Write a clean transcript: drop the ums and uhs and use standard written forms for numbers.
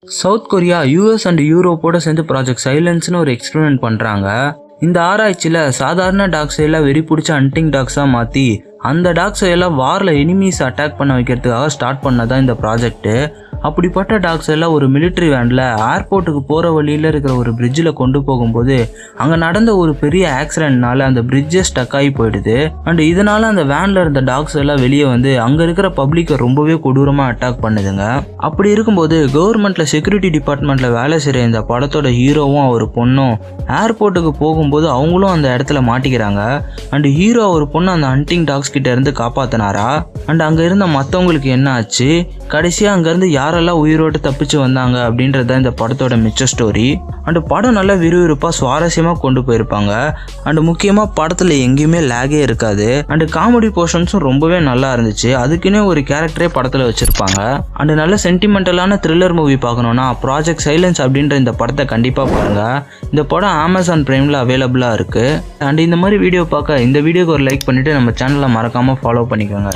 South Korea US and யூரோப்போட சேர்ந்து project சைலன்ஸ்னு ஒரு experiment பண்ணுறாங்க. இந்த ஆராய்ச்சியில் சாதாரண டாக்ஸை எல்லாம் வெறி பிடிச்ச ஹண்டிங் டாக்ஸாக மாற்றி அந்த டாக்ஸை எல்லாம் வாரில் எனிமீஸ் அட்டாக் பண்ண வைக்கிறதுக்காக ஸ்டார்ட் பண்ணதான் இந்த ப்ராஜெக்ட்டு. அப்படிப்பட்ட டாக்ஸ் எல்லாம் ஒரு மிலிட்ரி வேனில் ஏர்போர்ட்டுக்கு போகிற வழியில் இருக்கிற ஒரு பிரிட்ஜில் கொண்டு போகும்போது அங்கே நடந்த ஒரு பெரிய ஆக்சிடென்ட்னால அந்த பிரிட்ஜே ஸ்டக் ஆகி போயிடுது. அண்ட் இதனால அந்த வேனில் இருந்த டாக்ஸ் எல்லாம் வெளியே வந்து அங்கே இருக்கிற பப்ளிக்கை ரொம்பவே கொடூரமாக அட்டாக் பண்ணுதுங்க. அப்படி இருக்கும்போது கவர்மெண்ட்டில் செக்யூரிட்டி டிபார்ட்மெண்ட்டில் வேலை செய்கிற இந்த படத்தோட ஹீரோவும் அவர் பொண்ணும் ஏர்போர்ட்டுக்கு போகும்போது அவங்களும் அந்த இடத்துல மாட்டிக்கிறாங்க. அண்ட் ஹீரோ ஒரு பொண்ணு அந்த ஹண்டிங் டாக்ஸ் கிட்ட இருந்து காப்பாத்தினாரா? அண்ட் அங்கே இருந்த மற்றவங்களுக்கு என்ன ஆச்சு? கடைசியாக அங்கேருந்து யாரெல்லாம் உயிரோடு தப்பிச்சு வந்தாங்க அப்படின்றத இந்த படத்தோட மிச்ச ஸ்டோரி. அண்ட் படம் நல்லா விறுவிறுப்பாக சுவாரஸ்யமாக கொண்டு போயிருப்பாங்க. அண்ட் முக்கியமாக படத்தில் எங்கேயுமே லேகே இருக்காது. அண்ட் காமெடி போர்ஷன்ஸும் ரொம்பவே நல்லா இருந்துச்சு. அதுக்குன்னே ஒரு கேரக்டரே படத்தில் வச்சுருப்பாங்க. அண்ட் நல்ல சென்டிமெண்டலான த்ரில்லர் மூவி பார்க்கணுன்னா ப்ராஜெக்ட் சைலன்ஸ் அப்படின்ற இந்த படத்தை கண்டிப்பாக பாருங்கள். இந்த படம் அமேசான் பிரைமில் அவைலபிளாக இருக்குது. அண்ட் இந்த மாதிரி வீடியோ பார்க்க இந்த வீடியோக்கு ஒரு லைக் பண்ணிவிட்டு நம்ம சேனலை மறக்காமல் ஃபாலோ பண்ணிக்கோங்க.